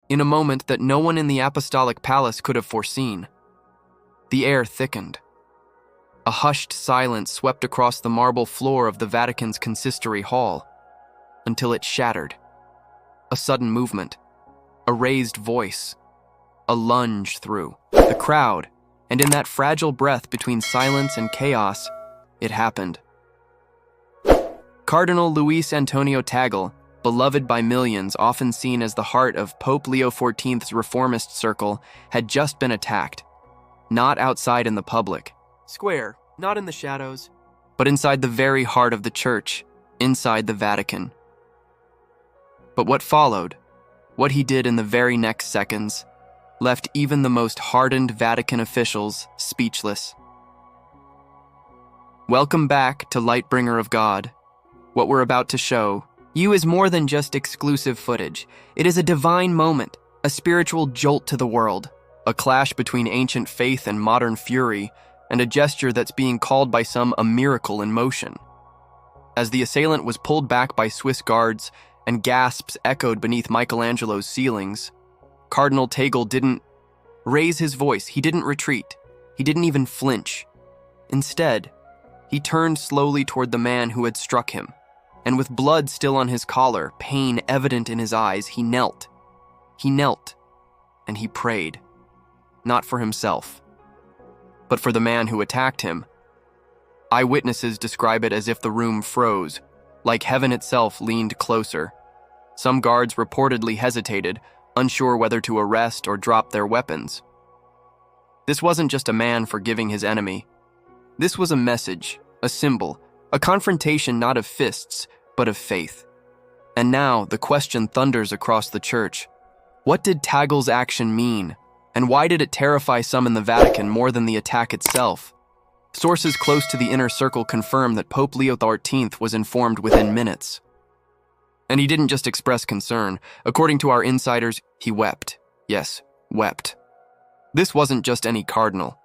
in a moment that no one in the apostolic palace could have foreseen. The air thickened. A hushed silence swept across the marble floor of the Vatican's consistory hall, until it shattered. A sudden movement, a raised voice, a lunge through the crowd, and in that fragile breath between silence and chaos, it happened. Cardinal Luis Antonio Tagle, beloved by millions, often seen as the heart of Pope Leo XIV's reformist circle, had just been attacked. Not outside in the public square, not in the shadows, but inside the very heart of the church, inside the Vatican. But what followed, what he did in the very next seconds, left even the most hardened Vatican officials speechless. Welcome back to Lightbringer of God. What we're about to show you is more than just exclusive footage. It is a divine moment, a spiritual jolt to the world, a clash between ancient faith and modern fury, and a gesture that's being called by some a miracle in motion. As the assailant was pulled back by Swiss guards and gasps echoed beneath Michelangelo's ceilings, Cardinal Tagle didn't raise his voice, he didn't retreat, he didn't even flinch. Instead, he turned slowly toward the man who had struck him, and with blood still on his collar, pain evident in his eyes, he knelt. He knelt, and he prayed, not for himself, but for the man who attacked him. Eyewitnesses describe it as if the room froze, like heaven itself leaned closer. Some guards reportedly hesitated, unsure whether to arrest or drop their weapons. This wasn't just a man forgiving his enemy. This was a message, a symbol, a confrontation not of fists, but of faith. And now the question thunders across the church. What did Tagle's action mean? And why did it terrify some in the Vatican more than the attack itself? Sources close to the inner circle confirm that Pope Leo XIV was informed within minutes. And he didn't just express concern. According to our insiders, he wept. Yes, wept. This wasn't just any cardinal.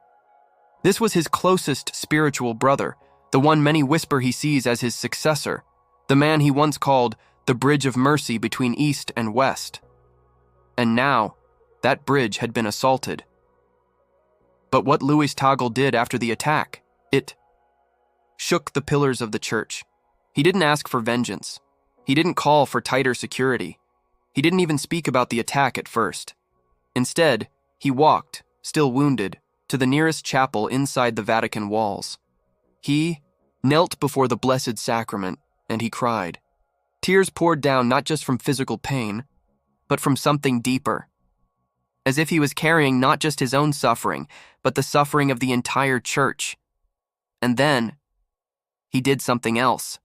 This was his closest spiritual brother, the one many whisper he sees as his successor, the man he once called the bridge of mercy between East and West. And now, that bridge had been assaulted. But what Luis Tagle did after the attack, it shook the pillars of the church. He didn't ask for vengeance. He didn't call for tighter security. He didn't even speak about the attack at first. Instead, he walked, still wounded, to the nearest chapel inside the Vatican walls. He knelt before the Blessed Sacrament, and he cried. Tears poured down not just from physical pain, but from something deeper. As if he was carrying not just his own suffering, but the suffering of the entire church. And then, he did something else.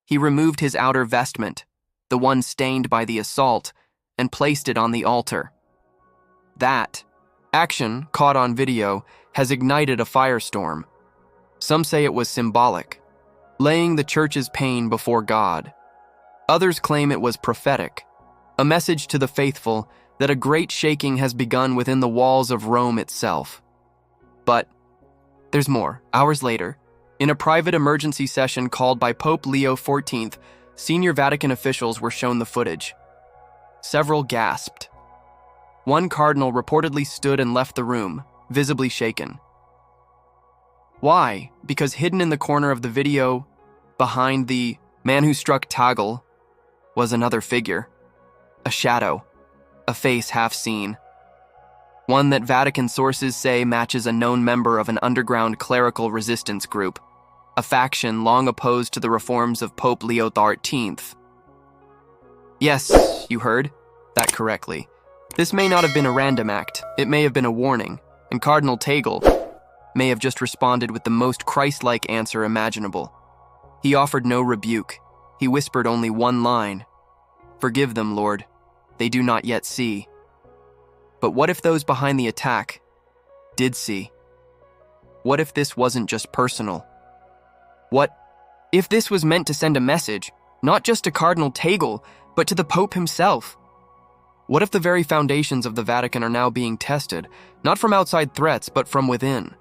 He removed his outer vestment, the one stained by the assault, and placed it on the altar. That action, caught on video, has ignited a firestorm. Some say it was symbolic, laying the church's pain before God. Others claim it was prophetic, a message to the faithful that a great shaking has begun within the walls of Rome itself. But there's more. Hours later, in a private emergency session called by Pope Leo XIV, senior Vatican officials were shown the footage. Several gasped. One cardinal reportedly stood and left the room, visibly shaken. Why? Because hidden in the corner of the video, behind the man who struck Tagle, was another figure. A shadow. A face half seen. One that Vatican sources say matches a known member of an underground clerical resistance group, a faction long opposed to the reforms of Pope Leo XIII. Yes, you heard that correctly. This may not have been a random act, it may have been a warning, and Cardinal Tagle may have just responded with the most Christ-like answer imaginable. He offered no rebuke. He whispered only one line. Forgive them, Lord. They do not yet see. But what if those behind the attack did see? What if this wasn't just personal? What if this was meant to send a message, not just to Cardinal Tagle, but to the Pope himself? What if the very foundations of the Vatican are now being tested, not from outside threats, but from within?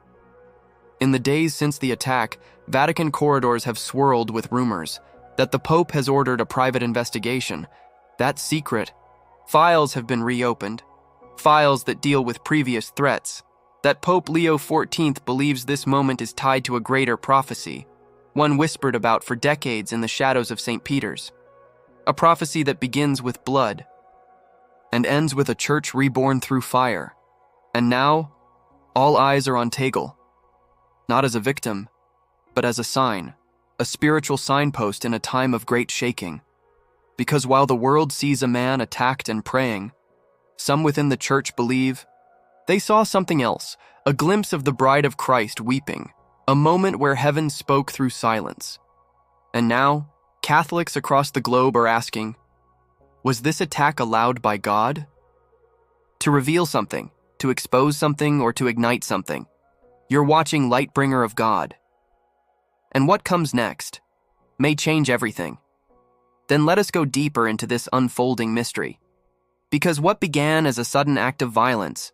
In the days since the attack, Vatican corridors have swirled with rumors that the Pope has ordered a private investigation. That secret, Files have been reopened, files that deal with previous threats, that Pope Leo XIV believes this moment is tied to a greater prophecy, one whispered about for decades in the shadows of St. Peter's. A prophecy that begins with blood and ends with a church reborn through fire. And now, all eyes are on Tagle, not as a victim, but as a sign, a spiritual signpost in a time of great shaking. Because while the world sees a man attacked and praying, some within the church believe they saw something else, a glimpse of the bride of Christ weeping, a moment where heaven spoke through silence. And now, Catholics across the globe are asking, was this attack allowed by God? To reveal something, to expose something, or to ignite something. You're watching Lightbringer of God. And what comes next may change everything. Then let us go deeper into this unfolding mystery. Because what began as a sudden act of violence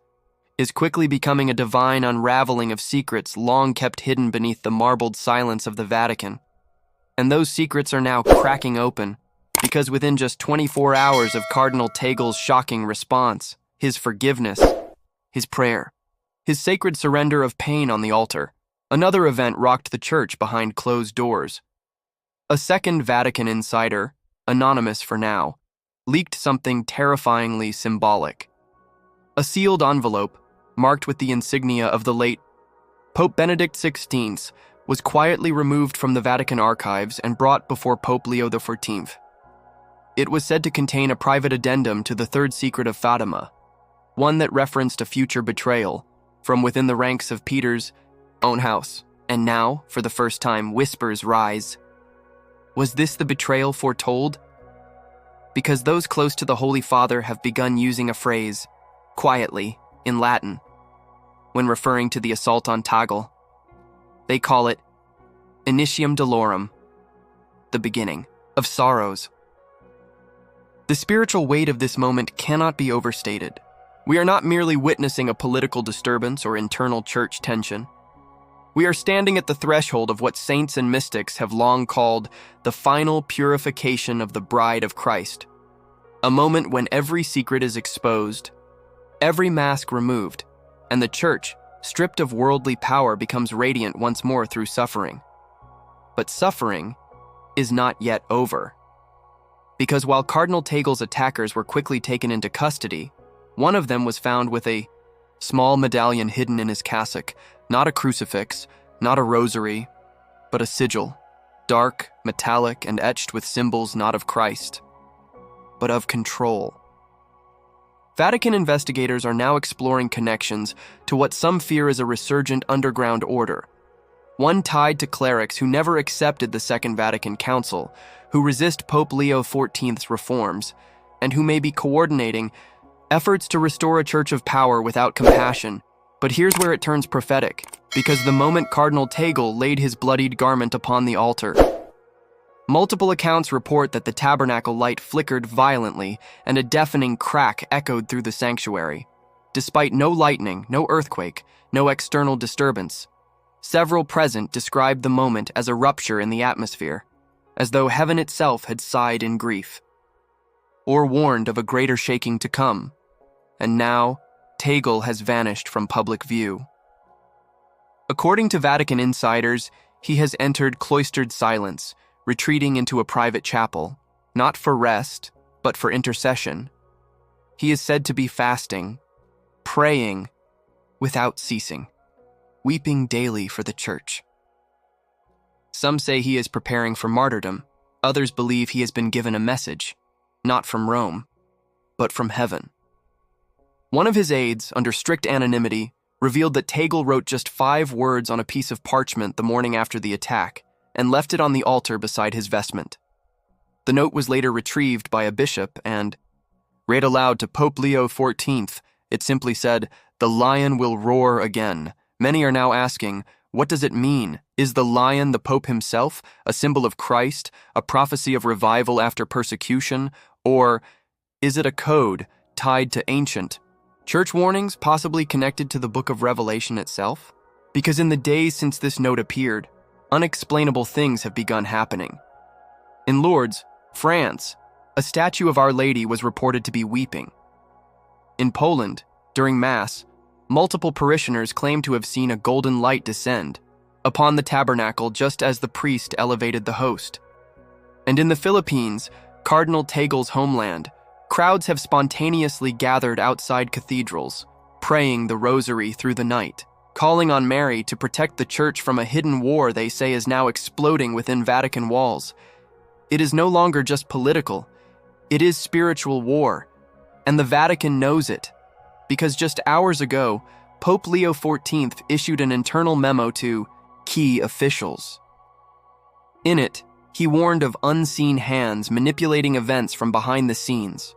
is quickly becoming a divine unraveling of secrets long kept hidden beneath the marbled silence of the Vatican. And those secrets are now cracking open, because within just 24 hours of Cardinal Tagle's shocking response, his forgiveness, his prayer, his sacred surrender of pain on the altar, another event rocked the church behind closed doors. A second Vatican insider, anonymous for now, leaked something terrifyingly symbolic. A sealed envelope, marked with the insignia of the late Pope Benedict XVI, was quietly removed from the Vatican archives and brought before Pope Leo XIV. It was said to contain a private addendum to the third secret of Fatima, one that referenced a future betrayal from within the ranks of Peter's own house. And now, for the first time, whispers rise. Was this the betrayal foretold? Because those close to the Holy Father have begun using a phrase, quietly, in Latin, when referring to the assault on Tagle. They call it initium dolorum, the beginning of sorrows. The spiritual weight of this moment cannot be overstated. We are not merely witnessing a political disturbance or internal church tension. We are standing at the threshold of what saints and mystics have long called the final purification of the bride of Christ, a moment when every secret is exposed, every mask removed, and the church, stripped of worldly power, becomes radiant once more through suffering. But suffering is not yet over. Because while Cardinal Tagle's attackers were quickly taken into custody, one of them was found with a small medallion hidden in his cassock, not a crucifix, not a rosary, but a sigil, dark, metallic, and etched with symbols not of Christ, but of control. Vatican investigators are now exploring connections to what some fear is a resurgent underground order, one tied to clerics who never accepted the Second Vatican Council, who resist Pope Leo XIV's reforms, and who may be coordinating efforts to restore a church of power without compassion. But here's where it turns prophetic, because the moment Cardinal Tagle laid his bloodied garment upon the altar, multiple accounts report that the tabernacle light flickered violently and a deafening crack echoed through the sanctuary. Despite no lightning, no earthquake, no external disturbance, several present described the moment as a rupture in the atmosphere, as though heaven itself had sighed in grief, or warned of a greater shaking to come. And now, Tagle has vanished from public view. According to Vatican insiders, he has entered cloistered silence, retreating into a private chapel, not for rest, but for intercession. He is said to be fasting, praying without ceasing, weeping daily for the church. Some say he is preparing for martyrdom. Others believe he has been given a message, not from Rome, but from heaven. One of his aides, under strict anonymity, revealed that Tagle wrote just 5 words on a piece of parchment the morning after the attack and left it on the altar beside his vestment. The note was later retrieved by a bishop and read aloud to Pope Leo XIV. It simply said, "The lion will roar again." Many are now asking, what does it mean? Is the lion the Pope himself, a symbol of Christ, a prophecy of revival after persecution, or is it a code tied to ancient church warnings, possibly connected to the Book of Revelation itself? Because in the days since this note appeared, unexplainable things have begun happening. In Lourdes, France, a statue of Our Lady was reported to be weeping. In Poland, during Mass, multiple parishioners claimed to have seen a golden light descend upon the tabernacle just as the priest elevated the host. And in the Philippines, Cardinal Tagle's homeland, crowds have spontaneously gathered outside cathedrals, praying the rosary through the night, calling on Mary to protect the church from a hidden war they say is now exploding within Vatican walls. It is no longer just political, it is spiritual war, and the Vatican knows it, because just hours ago, Pope Leo XIV issued an internal memo to key officials. In it, he warned of unseen hands manipulating events from behind the scenes.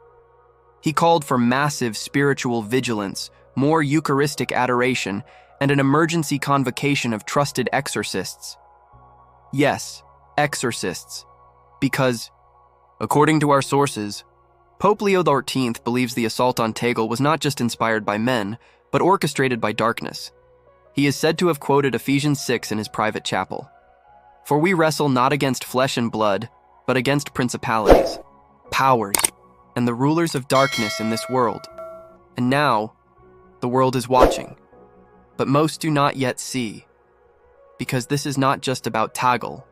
He called for massive spiritual vigilance, more Eucharistic adoration, and an emergency convocation of trusted exorcists. Yes, exorcists, because, according to our sources, Pope Leo XIV believes the assault on Tagle was not just inspired by men, but orchestrated by darkness. He is said to have quoted Ephesians 6 in his private chapel. For we wrestle not against flesh and blood, but against principalities, powers, and the rulers of darkness in this world. And now, the world is watching, but most do not yet see, because this is not just about Tagle.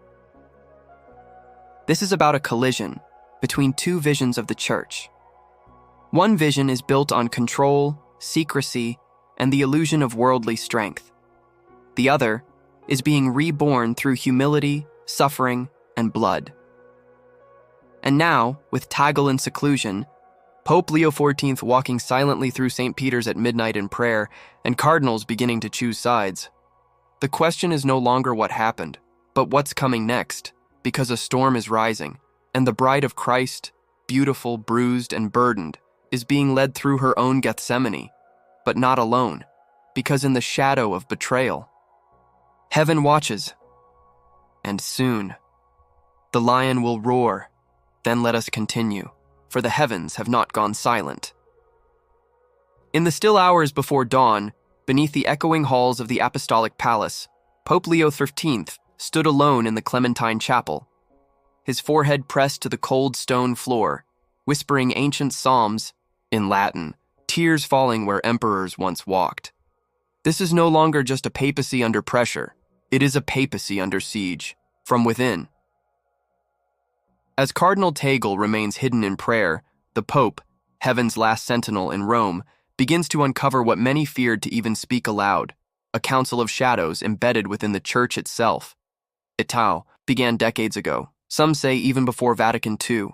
This is about a collision between two visions of the Church. One vision is built on control, secrecy, and the illusion of worldly strength. The other is being reborn through humility, suffering, and blood. And now, with Tagle in seclusion, Pope Leo XIV walking silently through St. Peter's at midnight in prayer, and cardinals beginning to choose sides, the question is no longer what happened, but what's coming next, because a storm is rising, and the bride of Christ, beautiful, bruised, and burdened, is being led through her own Gethsemane, but not alone, because in the shadow of betrayal, heaven watches, and soon, the lion will roar. Then let us continue, for the heavens have not gone silent. In the still hours before dawn, beneath the echoing halls of the Apostolic Palace, Pope Leo XIV stood alone in the Clementine Chapel, his forehead pressed to the cold stone floor, whispering ancient psalms in Latin, tears falling where emperors once walked. This is no longer just a papacy under pressure, it is a papacy under siege, from within. As Cardinal Tagle remains hidden in prayer, the Pope, heaven's last sentinel in Rome, begins to uncover what many feared to even speak aloud, a council of shadows embedded within the Church itself. It began decades ago, some say even before Vatican II.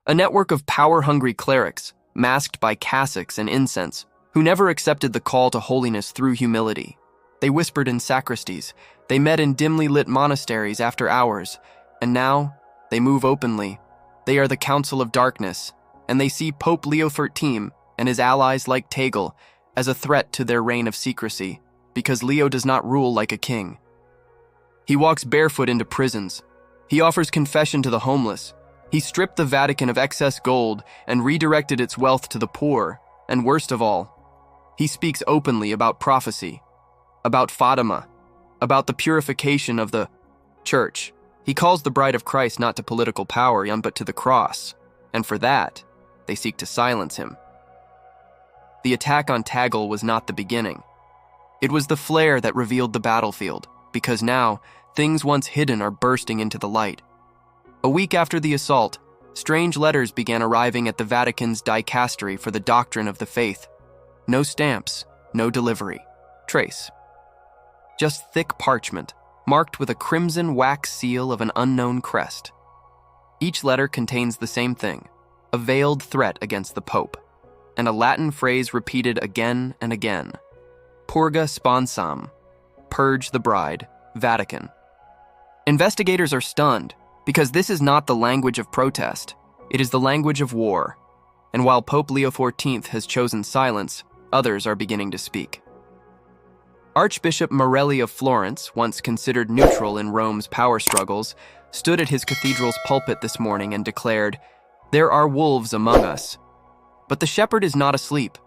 A network of power-hungry clerics, masked by cassocks and incense, who never accepted the call to holiness through humility. They whispered in sacristies, they met in dimly lit monasteries after hours, and now they move openly. They are the Council of Darkness, and they see Pope Leo XIII and his allies like Tagle as a threat to their reign of secrecy, because Leo does not rule like a king. He walks barefoot into prisons. He offers confession to the homeless. He stripped the Vatican of excess gold and redirected its wealth to the poor, and worst of all, he speaks openly about prophecy, about Fatima, about the purification of the Church. He calls the bride of Christ not to political power, but to the cross, and for that, they seek to silence him. The attack on Tagle was not the beginning. It was the flare that revealed the battlefield, because now, things once hidden are bursting into the light. A week after the assault, strange letters began arriving at the Vatican's dicastery for the doctrine of the faith. No stamps, no delivery, trace. Just thick parchment, marked with a crimson wax seal of an unknown crest. Each letter contains the same thing, a veiled threat against the Pope, and a Latin phrase repeated again and again. Purga sponsam, purge the bride, Vatican. Investigators are stunned, because this is not the language of protest, it is the language of war. And while Pope Leo XIV has chosen silence, others are beginning to speak. Archbishop Morelli of Florence, once considered neutral in Rome's power struggles, stood at his cathedral's pulpit this morning and declared, "There are wolves among us." But the shepherd is not asleep.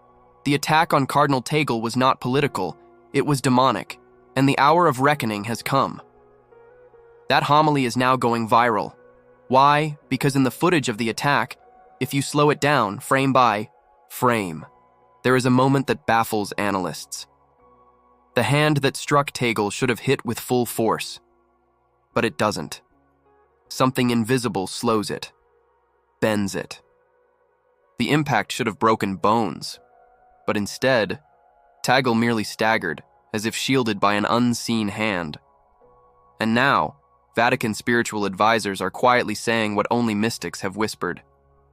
The attack on Cardinal Tagle was not political, it was demonic, and the hour of reckoning has come. That homily is now going viral. Why? Because in the footage of the attack, If you slow it down, frame by frame, there is a moment that baffles analysts. The hand that struck Tagle should have hit with full force, but it doesn't. Something invisible slows it, bends it. The impact should have broken bones, but instead, Tagle merely staggered, as if shielded by an unseen hand. And now, Vatican spiritual advisors are quietly saying what only mystics have whispered.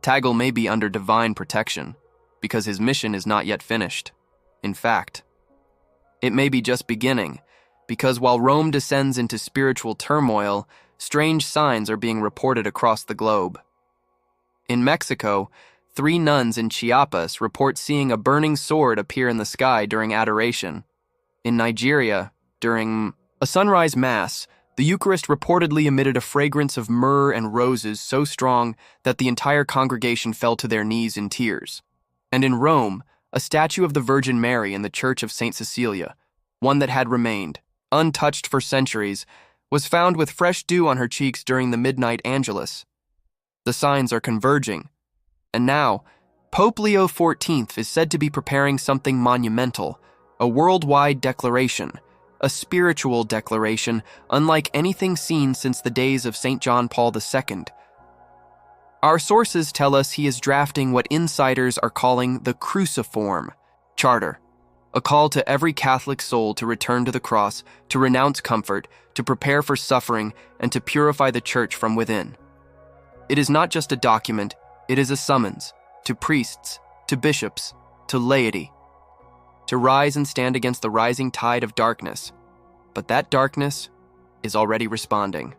Tagle may be under divine protection, because his mission is not yet finished. In fact, it may be just beginning, because while Rome descends into spiritual turmoil, strange signs are being reported across the globe. In Mexico, 3 nuns in Chiapas report seeing a burning sword appear in the sky during adoration. In Nigeria, during a sunrise mass, the Eucharist reportedly emitted a fragrance of myrrh and roses so strong that the entire congregation fell to their knees in tears. And in Rome, a statue of the Virgin Mary in the Church of St. Cecilia, one that had remained untouched for centuries, was found with fresh dew on her cheeks during the midnight Angelus. The signs are converging. And now, Pope Leo XIV is said to be preparing something monumental, a worldwide declaration, a spiritual declaration unlike anything seen since the days of St. John Paul II. Our sources tell us he is drafting what insiders are calling the Cruciform Charter, a call to every Catholic soul to return to the cross, to renounce comfort, to prepare for suffering, and to purify the Church from within. It is not just a document, it is a summons to priests, to bishops, to laity, to rise and stand against the rising tide of darkness. But that darkness is already responding.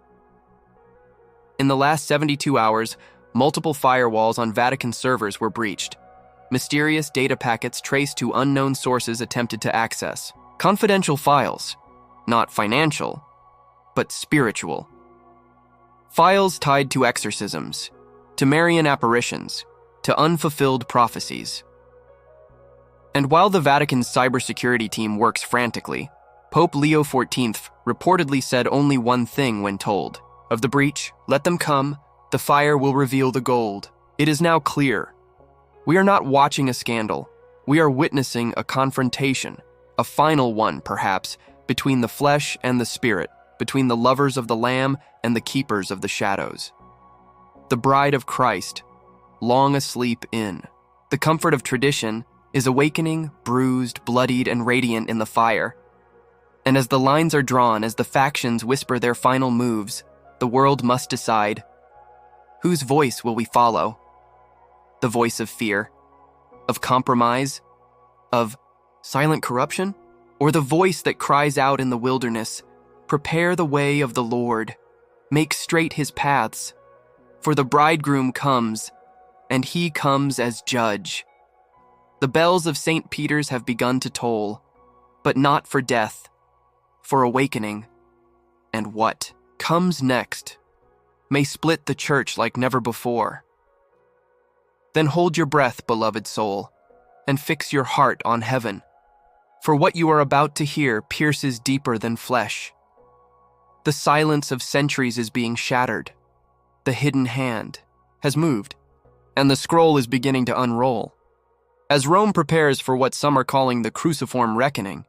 In the last 72 hours, multiple firewalls on Vatican servers were breached. Mysterious data packets traced to unknown sources attempted to access. Confidential files, not financial, but spiritual. Files tied to exorcisms, to Marian apparitions, to unfulfilled prophecies. And while the Vatican's cybersecurity team works frantically, Pope Leo XIV reportedly said only one thing when told. Of the breach, let them come, the fire will reveal the gold. It is now clear. We are not watching a scandal. We are witnessing a confrontation, a final one, perhaps, between the flesh and the spirit, between the lovers of the Lamb and the keepers of the shadows. The bride of Christ, long asleep in the comfort of tradition, is awakening, bruised, bloodied, and radiant in the fire. And as the lines are drawn, as the factions whisper their final moves, the world must decide, whose voice will we follow? The voice of fear, of compromise, of silent corruption? Or the voice that cries out in the wilderness, prepare the way of the Lord, make straight his paths, for the bridegroom comes, and he comes as judge. The bells of St. Peter's have begun to toll, but not for death, for awakening. And what comes next may split the church like never before. Then hold your breath, beloved soul, and fix your heart on heaven, for what you are about to hear pierces deeper than flesh. The silence of centuries is being shattered. The hidden hand has moved, and the scroll is beginning to unroll. As Rome prepares for what some are calling the cruciform reckoning,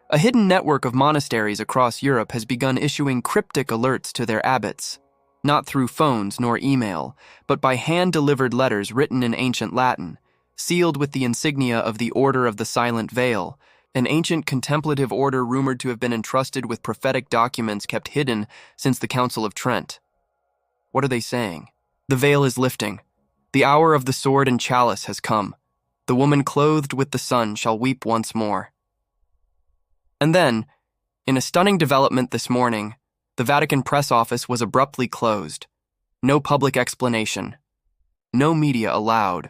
a hidden network of monasteries across Europe has begun issuing cryptic alerts to their abbots, not through phones nor email, but by hand-delivered letters written in ancient Latin, sealed with the insignia of the Order of the Silent Veil, an ancient contemplative order rumored to have been entrusted with prophetic documents kept hidden since the Council of Trent. What are they saying? The veil is lifting. The hour of the sword and chalice has come. The woman clothed with the sun shall weep once more. And then, in a stunning development this morning, the Vatican press office was abruptly closed. No public explanation. No media allowed.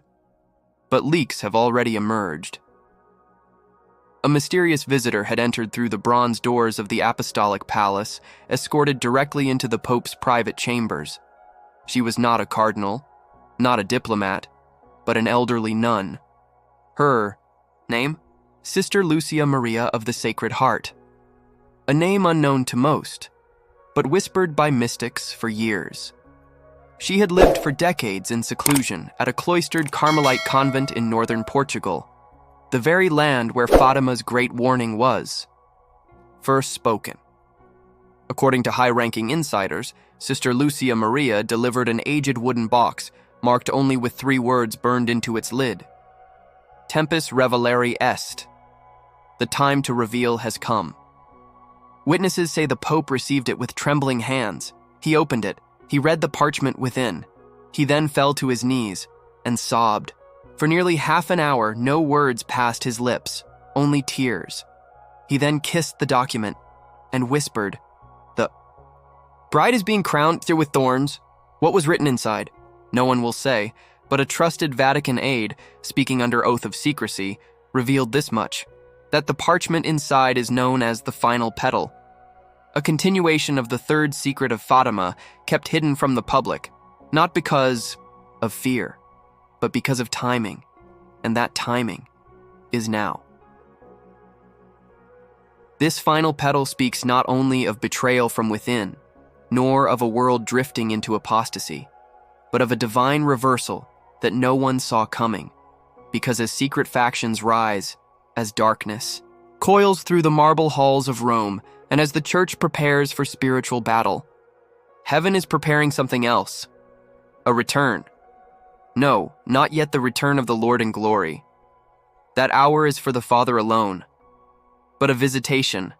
But leaks have already emerged. A mysterious visitor had entered through the bronze doors of the Apostolic Palace, escorted directly into the Pope's private chambers. She was not a cardinal, not a diplomat, but an elderly nun. Her name? Sister Lucia Maria of the Sacred Heart. A name unknown to most, but whispered by mystics for years. She had lived for decades in seclusion at a cloistered Carmelite convent in northern Portugal, the very land where Fatima's great warning was first spoken. According to high-ranking insiders, Sister Lucia Maria delivered an aged wooden box marked only with 3 words burned into its lid. Tempus reveleri est. The time to reveal has come. Witnesses say the Pope received it with trembling hands. He opened it. He read the parchment within. He then fell to his knees and sobbed. For nearly half an hour, no words passed his lips, only tears. He then kissed the document and whispered, "The bride is being crowned with thorns." What was written inside? No one will say, but a trusted Vatican aide, speaking under oath of secrecy, revealed this much, that the parchment inside is known as the Final Petal, a continuation of the 3rd secret of Fatima kept hidden from the public, not because of fear, but because of timing, and that timing is now. This final petal speaks not only of betrayal from within, nor of a world drifting into apostasy, but of a divine reversal that no one saw coming, because as secret factions rise, as darkness coils through the marble halls of Rome, and as the Church prepares for spiritual battle, heaven is preparing something else, a return. No, not yet the return of the Lord in glory. That hour is for the Father alone, but a visitation,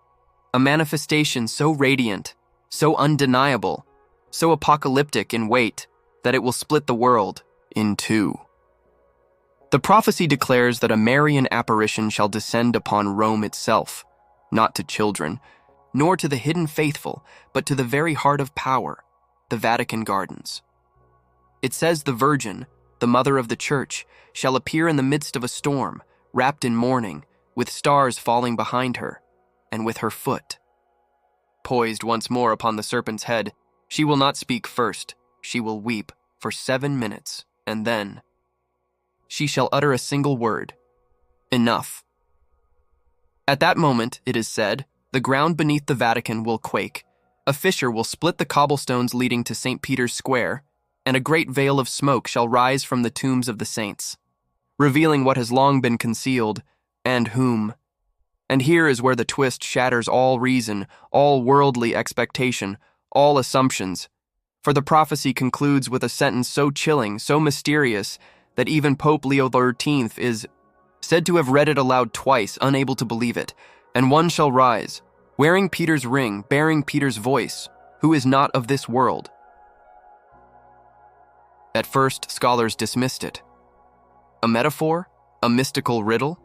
a manifestation so radiant, so undeniable, so apocalyptic in weight, that it will split the world in 2. The prophecy declares that a Marian apparition shall descend upon Rome itself, not to children, nor to the hidden faithful, but to the very heart of power, the Vatican Gardens. It says the Virgin, the Mother of the Church, shall appear in the midst of a storm, wrapped in mourning, with stars falling behind her, and with her foot poised once more upon the serpent's head. She will not speak first. She will weep for 7 minutes, and then she shall utter a single word: enough. At that moment, it is said, the ground beneath the Vatican will quake, a fissure will split the cobblestones leading to St. Peter's Square, and a great veil of smoke shall rise from the tombs of the saints, revealing what has long been concealed, and whom. And here is where the twist shatters all reason, all worldly expectation, all assumptions. For the prophecy concludes with a sentence so chilling, so mysterious, that even Pope Leo XIII is said to have read it aloud twice, unable to believe it. And one shall rise, wearing Peter's ring, bearing Peter's voice, who is not of this world. At first, scholars dismissed it. A metaphor? A mystical riddle?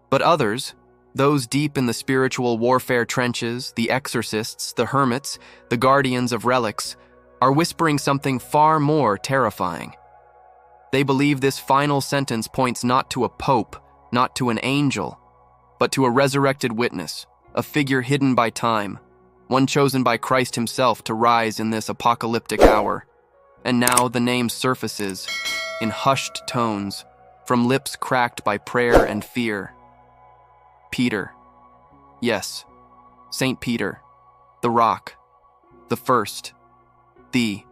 But others, those deep in the spiritual warfare trenches, the exorcists, the hermits, the guardians of relics, are whispering something far more terrifying. They believe this final sentence points not to a pope, not to an angel, but to a resurrected witness, a figure hidden by time, one chosen by Christ himself to rise in this apocalyptic hour. And now the name surfaces, in hushed tones, from lips cracked by prayer and fear. Peter. Yes, St. Peter, the rock, the first, the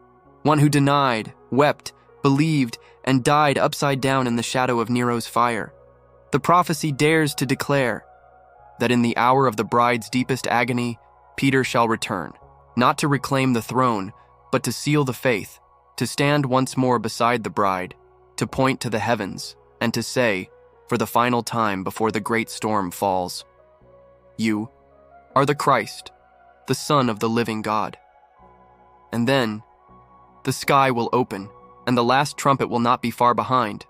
one who denied, wept, believed, and died upside down in the shadow of Nero's fire. The prophecy dares to declare that in the hour of the bride's deepest agony, Peter shall return, not to reclaim the throne, but to seal the faith, to stand once more beside the bride, to point to the heavens, and to say, for the final time before the great storm falls, "You are the Christ, the Son of the living God." And then, the sky will open, and the last trumpet will not be far behind.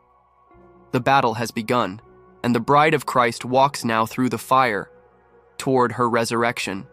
The battle has begun, and the bride of Christ walks now through the fire toward her resurrection.